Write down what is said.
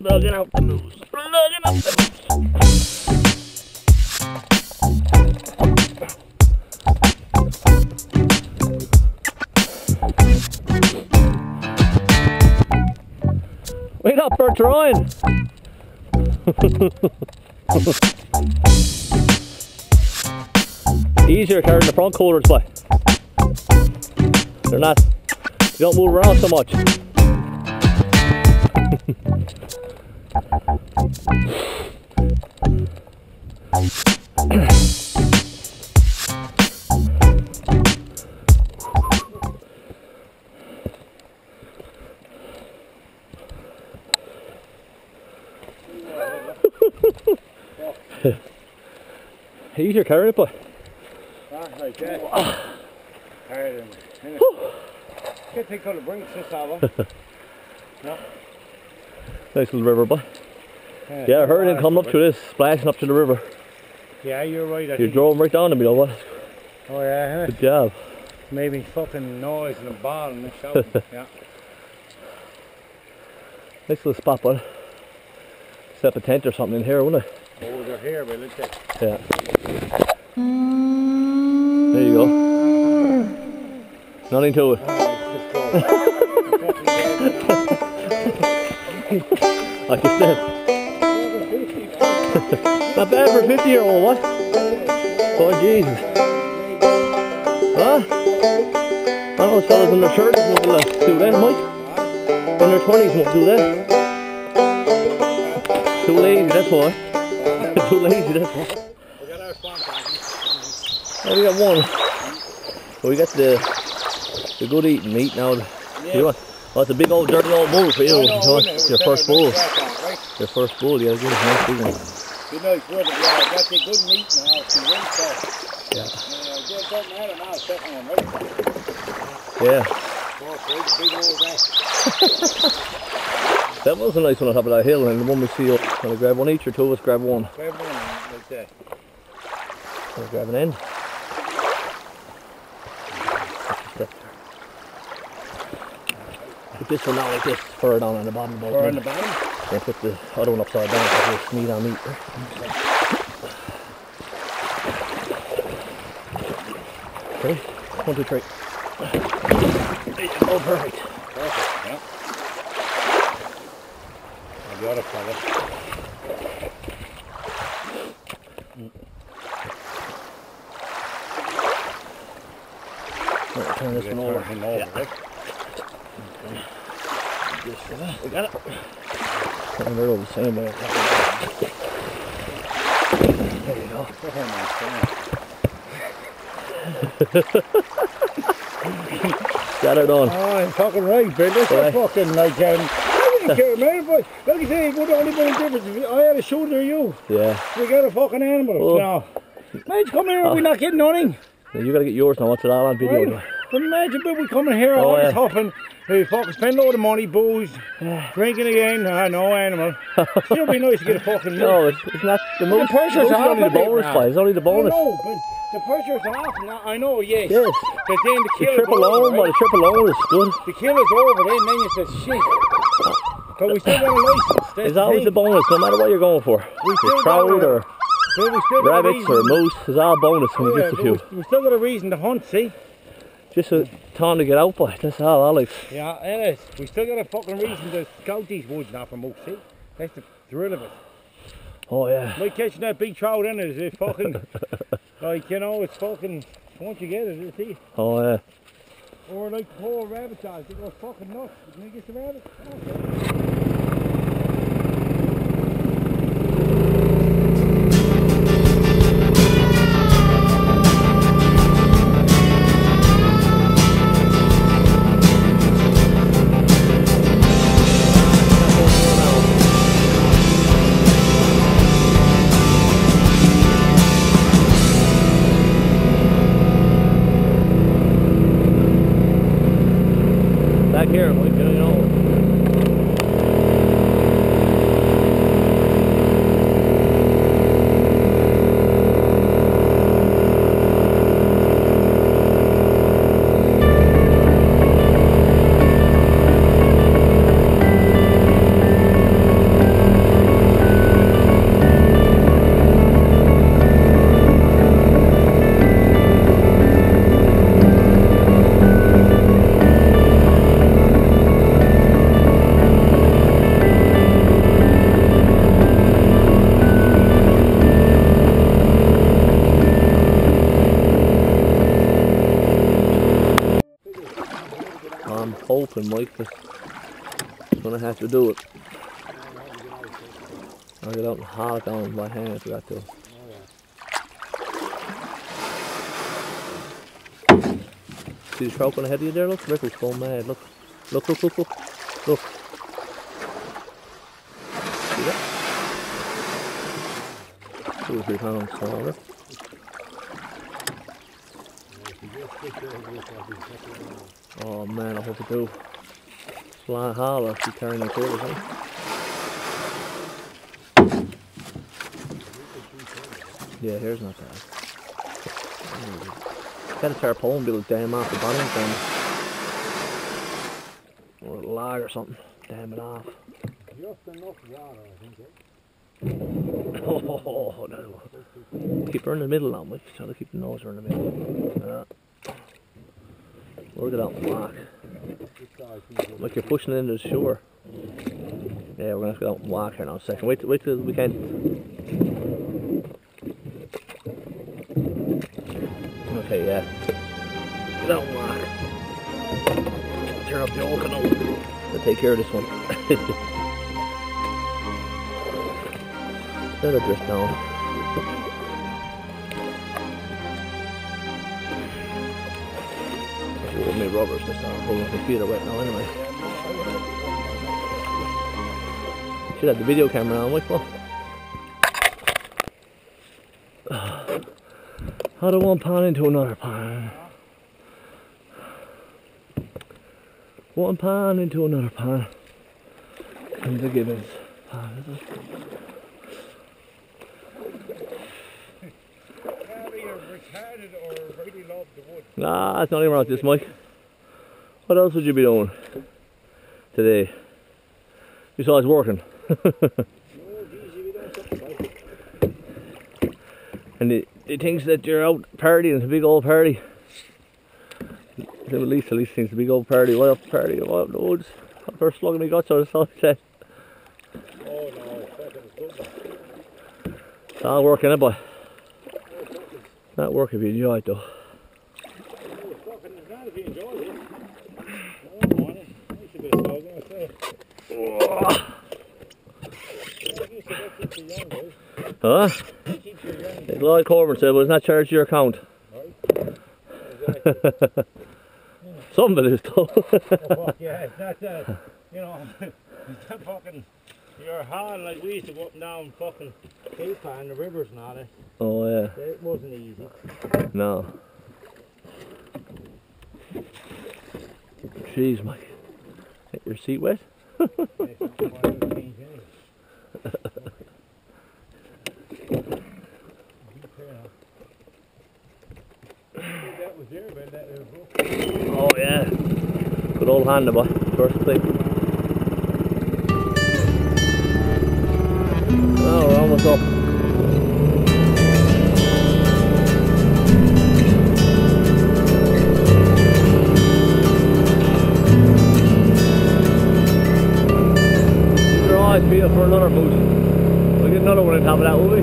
Lugging out the moose. Lugging out the moose. Wait up, Bert Ryan. Easier carrying the front coolers, boy. They're not. You don't move around so much. Easier carrying it, boy. Like that. Harder than can't take all the brinks this hour. No. Nice little river, boy. Yeah, I heard him coming up to this, splashing up to the river. Yeah, you're right. You drove him right down to me, though, what? Oh yeah. Good job. Made me fucking noise and a ball and a shout. Yeah. Nice little spot, boy. Set up a tent or something in here, wouldn't it? Oh, they're here, but look at. Yeah. There you go. Nothing to it. Like you said. Not bad for a 50-year-old, what? Oh, Jesus. Huh? I know those fellas in their 30s won't do that, Mike. In their 20s won't do that. Too lazy, that's why. Too lazy, that's why. Oh, we got one. So we got the good eating meat now. Yeah. You want? Oh, it's a big old dirty old bull for you. Your first bull. Your first bull, yeah, good, nice big one. You know, it's worth it, yeah. Got the good meat now. It's the wing stuff. Yeah. It doesn't matter now, it's second one, right? Yeah. Oh, big old that. That was a nice one on top of that hill, and the one we see up. Can I grab one each or two of us grab one? Grab one like that. Can I grab an end? Put this one down like this, fur down on the bottom. Fur on the bottom? Then put the other one upside down because it's meat on meat. Okay, 1, 2, 3. Oh, perfect. Perfect, yeah. And the other fella. Turn this one over. Him over, Yeah. right? We got it. And they're all the same way. There you go. Got it on. Oh, I'm fucking right, Ben. That's Right. fucking like, I wouldn't care, man, but like you say, what the only difference is I had a shoulder you. Yeah. We got a fucking animal. Oh. Now, imagine coming here and we're not getting nothing. Now you gotta get yours now. What's it all on video? Right? But imagine when we coming here, Oh, all this yeah. hopping, we fucking spend a load of money, booze, drinking again, no animal. Still be nice to get a fucking No, it's not the most. pressure's It's off only the a bit bonus now. play. It's only the bonus. No, but the pressure's off now. I know, yes. Yes. But then the The kill triple is over, loan, but right? the triple loan is good. The kill is over, then you say, shit. But we still got a license. That's It's the always thing. the bonus, no matter what you're going for. We still It's trout got a- or But we still got a rabbits or reason- moose. It's all bonus when you Yeah, get a but few. we still got a reason to hunt, see? Just a time to get out by. That's all, Alex. Yeah, it is. We still got a fucking reason to scout these woods now for moose, see? That's the thrill of it. Oh yeah. Like catching that big trout in it is fucking, like, you know, it's fucking, once you get it, you see? Oh yeah. Or like poor rabbit eyes, they go fucking nuts. Can I get the rabbit? Okay. Back here, Mike, you know. open, Mike, but I'm gonna have to do it. I'll get out and haul it down by hand if I got to. See the trout going ahead of you there? Look, Rickle's going mad. Look. Look. Look. See that? 2 or 3 pounds smaller. Oh man, I hope I do. Flying hauler, keep carrying them quarters, eh? Yeah, here's not bad. Got a tarpaulin be able to dam off the bottom thing. Or a log or something. Dam it off. Just enough water, I think. Oh, no. Keep her in the middle now, Mike. Try to keep the nose in the middle. Work it out and walk. Like you're pushing it into the shore. Yeah, we're gonna have to go out and walk here now a second. Wait till we can. Okay, yeah. Get out and walk. Turn up the old canoe. I'll take care of this one. Let it drift down. Hold me rubbers this time. Hold my feet are wet now anyway. Should have the video camera on, Mike. Well. Out of one pond into another pond. One pond into another pond. And the Gibbons pond, is it? Nah, it's not even about this, Mike. What else would you be doing today? Besides working. And he thinks that you're out partying, it's a big old party. At least thinks it's a big old party. What up party? What up the woods? First slugging me guts out of the sunset. Oh no, it's It's all working, but not work if you enjoy it though. Huh? Like Lloyd Corbin said, well, it's not charged to your account. Some of it is though. Oh, yeah, it's not that, you know, it's not fucking, you're hard like we used to go up and down fucking Cape and the rivers and all that. Oh yeah. It wasn't easy. No. Jeez, Mike. Get your seat wet? Oh yeah. Good old handlebar. First thing. Oh, we're almost up. These are always beat up for another boost. We'll get another one on top of that, will we?